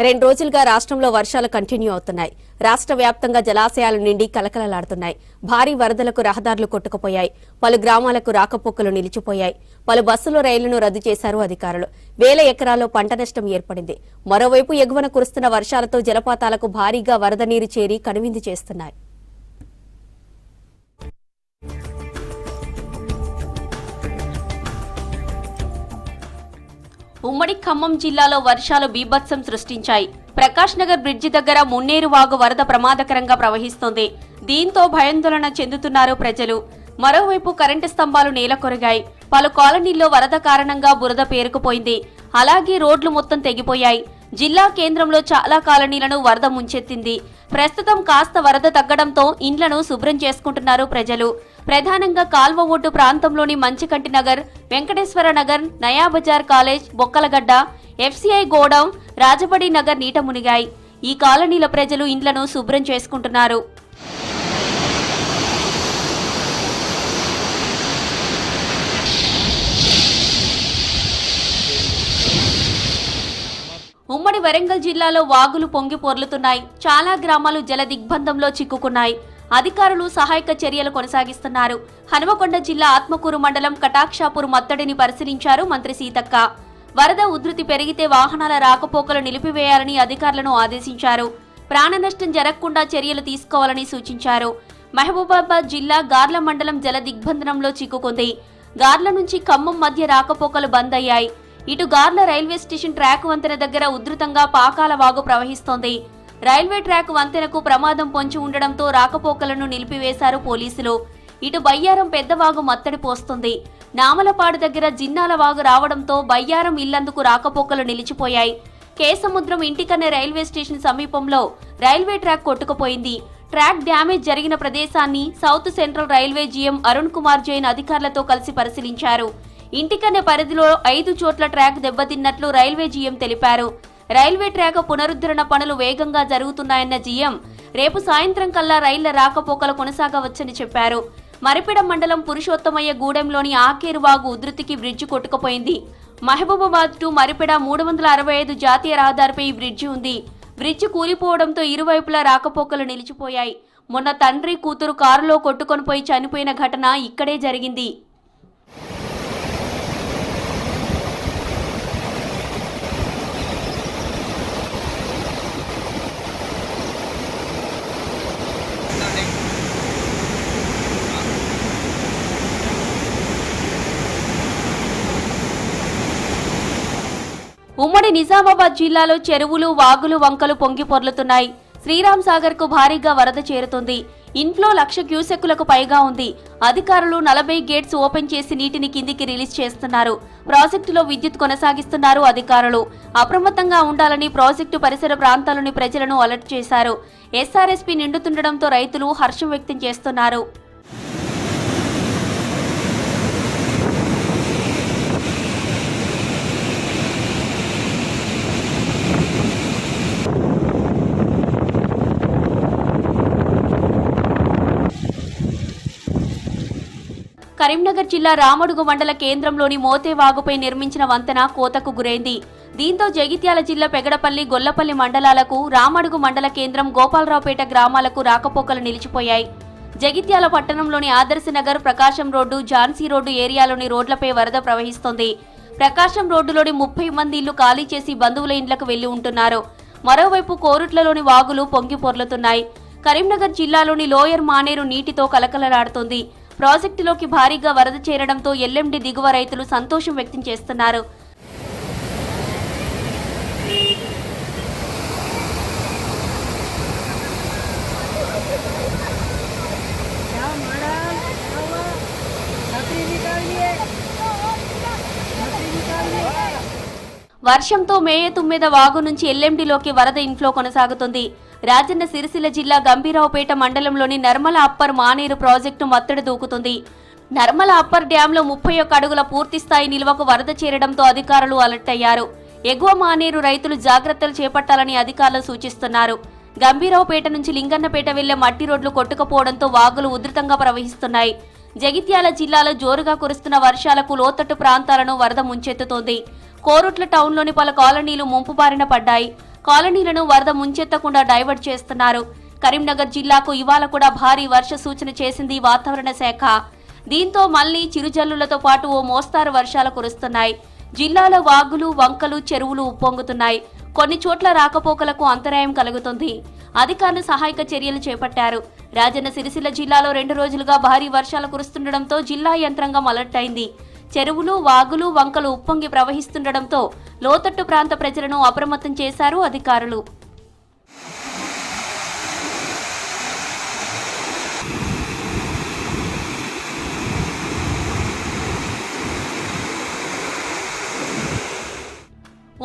2 రోజులుగా రాష్ట్రంలో వర్షాలు కంటిన్యూ అవుతున్నాయి. రాష్ట్ర వ్యాప్తంగా జలాశయాలు నిండి కలకలలాడుతున్నాయి. భారీ వరదలకు రహదారులు కొట్టుకుపోయాయి. పలు గ్రామాలకు రాకపోకలు నిలిచిపోయాయి. పలు బస్సులు రైళ్లను రద్దు చేశారు అధికారులు. వేల ఎకరాల్లో పంట నష్టం ఏర్పడింది. మరోవైపు ఎగువన కురుస్తున్న వర్షాలతో జలపాతాలకు భారీగా వరద నీరు చేరి కనువిందు చేస్తున్నాయి. ఉమ్మడి ఖమ్మం జిల్లాలో వర్షాలు బీభత్సం సృష్టించాయి. ప్రకాష్ నగర్ బ్రిడ్జి దగ్గర మున్నేరు వాగు వరద ప్రమాదకరంగా ప్రవహిస్తోంది. దీంతో భయాందోళన చెందుతున్నారు ప్రజలు. మరోవైపు కరెంటు స్తంభాలు నేలకొరిగాయి. పలు కాలనీల్లో వరద కారణంగా బురద పేరుకుపోయింది. అలాగే రోడ్లు మొత్తం తెగిపోయాయి. జిల్లా కేంద్రంలో చాలా కాలనీలను వరద ముంచెత్తింది. ప్రస్తుతం కాస్త వరద తగ్గడంతో ఇండ్లను శుభ్రం చేసుకుంటున్నారు ప్రజలు. ప్రధానంగా కాల్వ ఒడ్డు ప్రాంతంలోని Manchikanti Nagar, Venkateswara Nagar, Nayabazar college, Bokkalagadda, FCI godown, Rajabadi Nagar నీట మునిగాయి. ఈ కాలనీల ప్రజలు ఇండ్లను శుభ్రం చేసుకుంటున్నారు. ఉమ్మడి వరంగల్ జిల్లాలో వాగులు పొంగి పొర్లుతున్నాయి. చాలా గ్రామాలు జల దిగ్బంధంలో చిక్కుకున్నాయి. అధికారులు సహాయక చర్యలు కొనసాగిస్తున్నారు. హనుమకొండ జిల్లా ఆత్మకూరు మండలం కటాక్షాపూర్ మత్తడిని పరిశీలించారు మంత్రి సీతక్క. వరద ఉధృతి పెరిగితే వాహనాల రాకపోకలు నిలిపివేయాలని అధికారులను ఆదేశించారు. ప్రాణ నష్టం జరగకుండా చర్యలు తీసుకోవాలని సూచించారు. మహబూబాబాద్ జిల్లా గార్ల మండలం జల దిగ్బంధనంలో చిక్కుకుంది. గార్ల నుంచి ఖమ్మం మధ్య రాకపోకలు బంద్ అయ్యాయి. ఇటు గార్ల రైల్వే స్టేషన్ ట్రాక్ వంతెన దగ్గర ఉధృతంగా పాకాల వాగు ప్రవహిస్తోంది. రైల్వే ట్రాక్ వంతెనకు ప్రమాదం పొంచి ఉండడంతో రాకపోకలను నిలిపివేశారు పోలీసులు. ఇటు బయ్యారం పెద్దవాగు మత్తడి పోస్తుంది. నామలపాడు దగ్గర జిన్నాల వాగు రావడంతో బయ్యారం ఇల్లందుకు రాకపోకలు నిలిచిపోయాయి. కేసముద్రం ఇంటికన్నే రైల్వే స్టేషన్ సమీపంలో రైల్వే ట్రాక్ కొట్టుకుపోయింది. ట్రాక్ డ్యామేజ్ జరిగిన ప్రదేశాన్ని south central railway GM Arun Kumar Jain అధికారులతో కలిసి పరిశీలించారు. ఇంటికన్నే పరిధిలో 5 చోట్ల ట్రాక్ దెబ్బతిన్నట్లు రైల్వే జీఎం తెలిపారు. రైల్వే ట్రాక్ పునరుద్ధరణ పనులు వేగంగా జరుగుతున్నాయన్న జీఎం రేపు సాయంత్రం కల్లా రైళ్ల రాకపోకలు కొనసాగవచ్చని చెప్పారు. మరిపెడ మండలం పురుషోత్తమయ్య గూడెంలోని ఆకేరు వాగు ఉధృతికి బ్రిడ్జి కొట్టుకుపోయింది. మహబూబాబాద్ టు మరిపెడ 365 జాతీయ రహదారిపై ఈ బ్రిడ్జి ఉంది. బ్రిడ్జి కూలిపోవడంతో ఇరువైపులా రాకపోకలు నిలిచిపోయాయి. మొన్న తండ్రి కూతురు కారులో కొట్టుకొనిపోయి చనిపోయిన ఘటన ఇక్కడే జరిగింది. ఉమ్మడి నిజామాబాద్ జిల్లాలో చెరువులు, వాగులు, వంకలు పొంగి పొర్లుతున్నాయి. శ్రీరామ్ సాగర్ కు భారీగా వరద చేరుతుంది. ఇన్ఫ్లో 1,00,000 క్యూసెక్కులకు పైగా ఉంది. అధికారులు 40 గేట్స్ ఓపెన్ చేసి నీటిని కిందికి రిలీజ్ చేస్తున్నారు. ప్రాజెక్టులో విద్యుత్ కొనసాగిస్తున్నారు అధికారులు. అప్రమత్తంగా ఉండాలని ప్రాజెక్టు పరిసర ప్రాంతాల్లోని ప్రజలను అలర్ట్ చేశారు. ఎస్ఆర్ఎస్పీ నిండుతుండడంతో రైతులు హర్షం వ్యక్తం చేస్తున్నారు. కరీంనగర్ జిల్లా రామడుగు మండల కేంద్రంలోని మోతేవాగుపై నిర్మించిన వంతెన కోతకు గురైంది. దీంతో జగిత్యాల జిల్లా పెగడపల్లి, గొల్లపల్లి మండలాలకు, రామడుగు మండల కేంద్రం గోపాలరావుపేట గ్రామాలకు రాకపోకలు నిలిచిపోయాయి. జగిత్యాల పట్టణంలోని ఆదర్శనగర్, ప్రకాశం రోడ్డు, ఝాన్సీ రోడ్డు ఏరియాలోని రోడ్లపై వరద ప్రవహిస్తోంది. ప్రకాశం రోడ్డులోని 30 మంది ఇళ్లు ఖాళీ చేసి బంధువుల ఇండ్లకు వెళ్లి ఉంటున్నారు. మరోవైపు కోరుట్లలోని వాగులు పొంగి పొర్లుతున్నాయి. కరీంనగర్ జిల్లాలోని లోయర్ మానేరు నీటితో కలకలలాడుతోంది. ప్రాజెక్టులోకి భారీగా వరద చేరడంతో ఎల్ఎండి దిగువ రైతులు సంతోషం వ్యక్తం చేస్తున్నారు. వర్షంతో మేయతుమ్మెద వాగు నుంచి ఎల్ఎండిలోకి వరద ఇన్ఫ్లో కొనసాగుతుంది. రాజన్న సిరిసిల్ల జిల్లా గంభీరావుపేట మండలంలోని నర్మల అప్పర్ మానేరు ప్రాజెక్టు మత్తడి దూకుతుంది. నర్మల అప్పర్ డ్యాంలో 31 అడుగుల పూర్తిస్థాయి నిల్వకు వరద చేరడంతో అధికారులు అలర్ట్ అయ్యారు. ఎగువ మానేరు రైతులు జాగ్రత్తలు చేపట్టాలని అధికారులు సూచిస్తున్నారు. గంభీరావుపేట నుంచి లింగన్నపేట వెళ్లే మట్టి రోడ్లు కొట్టుకుపోవడంతో వాగులు ఉధృతంగా ప్రవహిస్తున్నాయి. జగిత్యాల జిల్లాలో జోరుగా కురుస్తున్న వర్షాలకు లోతట్టు ప్రాంతాలను వరద ముంచెత్తుతోంది. కోరుట్ల టౌన్లోని పలు కాలనీలు ముంపు బారిన పడ్డాయి. కాలనీలను వరద ముంచెత్తకుండా డైవర్ట్ చేస్తున్నారు. కరీంనగర్ జిల్లాకు ఇవాళ కూడా భారీ వర్ష సూచన చేసింది వాతావరణ శాఖ. దీంతో మళ్లీ చిరుజల్లులతో పాటు ఓ మోస్తారు వర్షాలు కురుస్తున్నాయి. జిల్లాలో వాగులు, వంకలు, చెరువులు ఉప్పొంగుతున్నాయి. కొన్ని చోట్ల రాకపోకలకు అంతరాయం కలుగుతుంది. అధికారులు సహాయక చర్యలు చేపట్టారు. రాజన్న సిరిసిల్ల జిల్లాలో 2 రోజులుగా భారీ వర్షాలు కురుస్తుండటంతో జిల్లా యంత్రాంగం అలర్ట్ అయింది. చెరువులు, వాగులు, వంకలు ఉప్పొంగి ప్రవహిస్తుండటంతో లోతట్టు ప్రాంత ప్రజలను అప్రమత్తం చేశారు అధికారులు.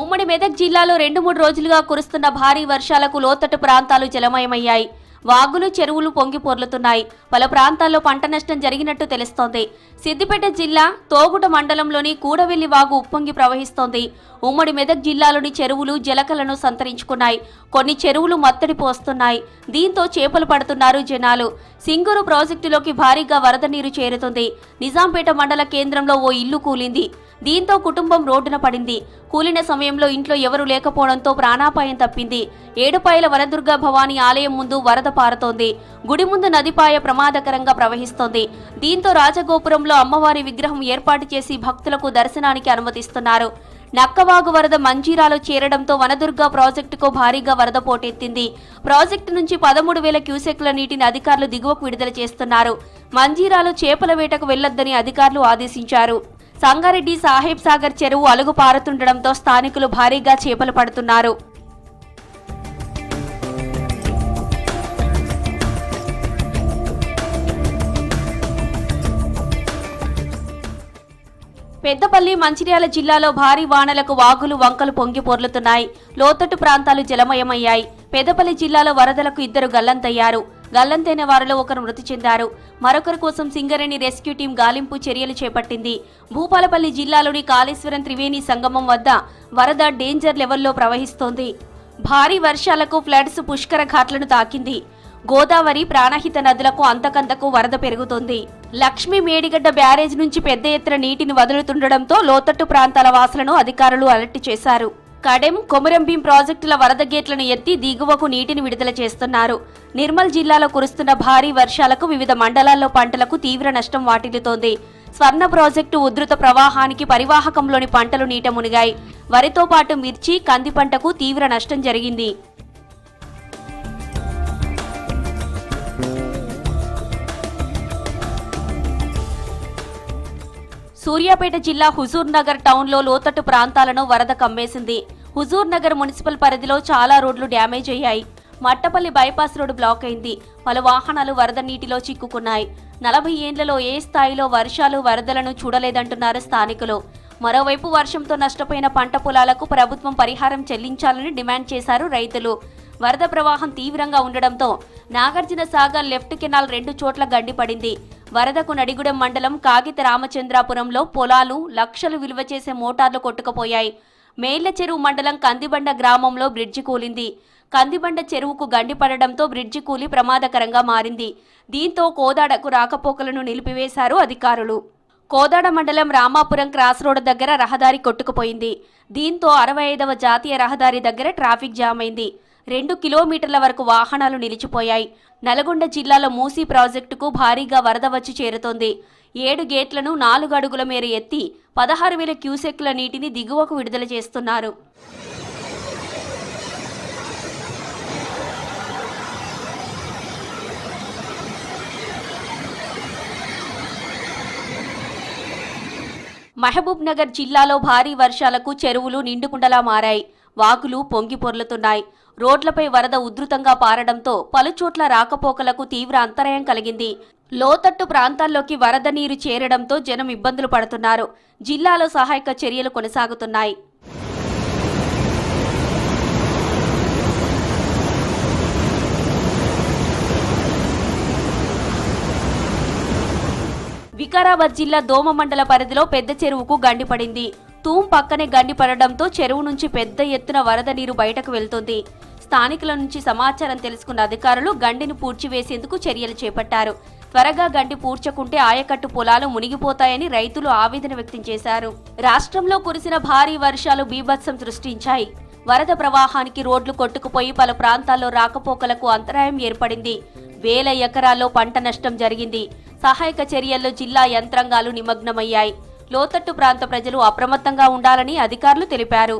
ఉమ్మడి మెదక్ జిల్లాలో 2-3 రోజులుగా కురుస్తున్న భారీ వర్షాలకు లోతట్టు ప్రాంతాలు జలమయమయ్యాయి. వాగులు, చెరువులు పొంగి పొర్లుతున్నాయి. పలు ప్రాంతాల్లో పంట నష్టం జరిగినట్టు తెలుస్తోంది. సిద్దిపేట జిల్లా తోగుట మండలంలోని కూడవెల్లి వాగు ఉప్పొంగి ప్రవహిస్తోంది. ఉమ్మడి మెదక్ జిల్లాలోని చెరువులు జలకలను సంతరించుకున్నాయి. కొన్ని చెరువులు మత్తడి పోస్తున్నాయి. దీంతో చేపలు పడుతున్నారు జనాలు. సింగూరు ప్రాజెక్టులోకి భారీగా వరద నీరు చేరుతుంది. నిజాంపేట మండల కేంద్రంలో ఓ ఇల్లు కూలింది. దీంతో కుటుంబం రోడ్డున పడింది. కూలిన సమయంలో ఇంట్లో ఎవరూ లేకపోవడంతో ప్రాణాపాయం తప్పింది. ఏడుపాయల వనదుర్గ భవానీ ఆలయం ముందు వరద పారుతోంది. గుడి ముందు నదిపాయ ప్రమాదకరంగా ప్రవహిస్తోంది. దీంతో రాజగోపురంలో అమ్మవారి విగ్రహం ఏర్పాటు చేసి భక్తులకు దర్శనానికి అనుమతిస్తున్నారు. నక్కవాగు వరద మంజీరాలో చేరడంతో వనదుర్గ ప్రాజెక్టుకు భారీగా వరద పోటెత్తింది. ప్రాజెక్టు నుంచి 13,000 క్యూసెక్ల నీటిని అధికారులు దిగువకు విడుదల చేస్తున్నారు. మంజీరాలో చేపల వేటకు వెళ్లొద్దని అధికారులు ఆదేశించారు. సంగారెడ్డి సాహెబ్ సాగర్ చెరువు అలుగు పారుతుండటంతో స్థానికులు భారీగా చేపలు పడుతున్నారు. పెద్దపల్లి, మంచిర్యాల జిల్లాలో భారీ వానలకు వాగులు, వంకలు పొంగి పొర్లుతున్నాయి. లోతట్టు ప్రాంతాలు జలమయమయ్యాయి. పెద్దపల్లి జిల్లాలో వరదలకు 2 గల్లంతయ్యారు. గల్లంతైన వారిలో ఒకరు మృతి చెందారు. మరొకరి కోసం సింగరేణి రెస్క్యూ టీం గాలింపు చర్యలు చేపట్టింది. భూపాలపల్లి జిల్లాలోని కాళేశ్వరం త్రివేణి సంగమం వద్ద వరద డేంజర్ లెవెల్లో ప్రవహిస్తోంది. భారీ వర్షాలకు ఫ్లడ్స్ పుష్కర ఘాట్లను తాకింది. గోదావరి, ప్రాణహిత నదులకు అంతకంతకు వరద పెరుగుతోంది. లక్ష్మీ మేడిగడ్డ బ్యారేజ్ నుంచి పెద్ద ఎత్తున నీటిని వదులుతుండటంతో లోతట్టు ప్రాంతాల వాసులను అధికారులు అలర్ట్ చేశారు. కడెం, కొమురంభీం ప్రాజెక్టుల వరద గేట్లను ఎత్తి దిగువకు నీటిని విడుదల చేస్తున్నారు. నిర్మల్ జిల్లాలో కురుస్తున్న భారీ వర్షాలకు వివిధ మండలాల్లో పంటలకు తీవ్ర నష్టం వాటిల్లుతోంది. స్వర్ణ ప్రాజెక్టు ఉధృత ప్రవాహానికి పరివాహకంలోని పంటలు నీట మునిగాయి. వరితో పాటు మిర్చి, కంది పంటకు తీవ్ర నష్టం జరిగింది. సూర్యాపేట జిల్లా హుజూర్ నగర్ టౌన్లో లోతట్టు ప్రాంతాలను వరద కమ్మేసింది. హుజూర్ నగర్ మున్సిపల్ పరిధిలో చాలా రోడ్లు డ్యామేజ్ అయ్యాయి. మట్టపల్లి బైపాస్ రోడ్డు బ్లాక్ అయింది. పలు వాహనాలు వరద నీటిలో చిక్కుకున్నాయి. 40 ఏండ్లలో ఏ స్థాయిలో వర్షాలు, వరదలను చూడలేదంటున్నారు స్థానికులు. మరోవైపు వర్షంతో నష్టపోయిన పంట పొలాలకు ప్రభుత్వం పరిహారం చెల్లించాలని డిమాండ్ చేశారు రైతులు. వరద ప్రవాహం తీవ్రంగా ఉండడంతో నాగార్జున సాగర్ లెఫ్ట్ కెనాల్ 2 చోట్ల గండిపడింది. వరదకు నడిగూడెం మండలం కాగిత రామచంద్రాపురంలో పొలాలు, లక్షలు విలువ చేసే మోటార్లు కొట్టుకుపోయాయి. మేళ్ల చెరువు మండలం కందిబండ గ్రామంలో బ్రిడ్జి కూలింది. కందిబండ చెరువుకు గండిపడడంతో బ్రిడ్జి కూలి ప్రమాదకరంగా మారింది. దీంతో కోదాడకు రాకపోకలను నిలిపివేశారు అధికారులు. కోదాడ మండలం రామాపురం క్రాస్ రోడ్ దగ్గర రహదారి కొట్టుకుపోయింది. దీంతో 65వ జాతీయ రహదారి దగ్గర ట్రాఫిక్ జామ్ అయింది. 2 కిలోమీటర్ల వరకు వాహనాలు నిలిచిపోయాయి. నల్గొండ జిల్లాలో మూసీ ప్రాజెక్టుకు భారీగా వరద వచ్చి చేరుతోంది. 7 గేట్లను 4 అడుగుల మేర ఎత్తి 16,000 క్యూసెక్ల నీటిని దిగువకు విడుదల చేస్తున్నారు. మహబూబ్ నగర్ జిల్లాలో భారీ వర్షాలకు చెరువులు నిండుకుండలా మారాయి. వాగులు పొంగి పొర్లుతున్నాయి. రోడ్లపై వరద ఉధృతంగా పారడంతో పలుచోట్ల రాకపోకలకు తీవ్ర అంతరాయం కలిగింది. లోతట్టు ప్రాంతాల్లోకి వరద నీరు చేరడంతో జనం ఇబ్బందులు పడుతున్నారు. జిల్లాలో సహాయక చర్యలు కొనసాగుతున్నాయి. వికారాబాద్ జిల్లా దోమ మండల పరిధిలో పెద్ద చెరువుకు గండిపడింది. తూం పక్కనే గండిపడడంతో చెరువు నుంచి పెద్ద ఎత్తున వరద నీరు బయటకు వెళ్తుంది. స్థానికుల నుంచి సమాచారం తెలుసుకున్న అధికారులు గండిని పూడ్చివేసేందుకు చర్యలు చేపట్టారు. త్వరగా గండి పూడ్చకుంటే ఆయకట్టు పొలాలు మునిగిపోతాయని రైతులు ఆవేదన వ్యక్తం చేశారు. రాష్ట్రంలో కురిసిన భారీ వర్షాలు బీభత్సం సృష్టించాయి. వరద ప్రవాహానికి రోడ్లు కొట్టుకుపోయి పలు ప్రాంతాల్లో రాకపోకలకు అంతరాయం ఏర్పడింది. వేల ఎకరాల్లో పంట నష్టం జరిగింది. సహాయక చర్యల్లో జిల్లా యంత్రాంగాలు నిమగ్నమయ్యాయి. లోతట్టు ప్రాంత ప్రజలు అప్రమత్తంగా ఉండాలని అధికారులు తెలిపారు.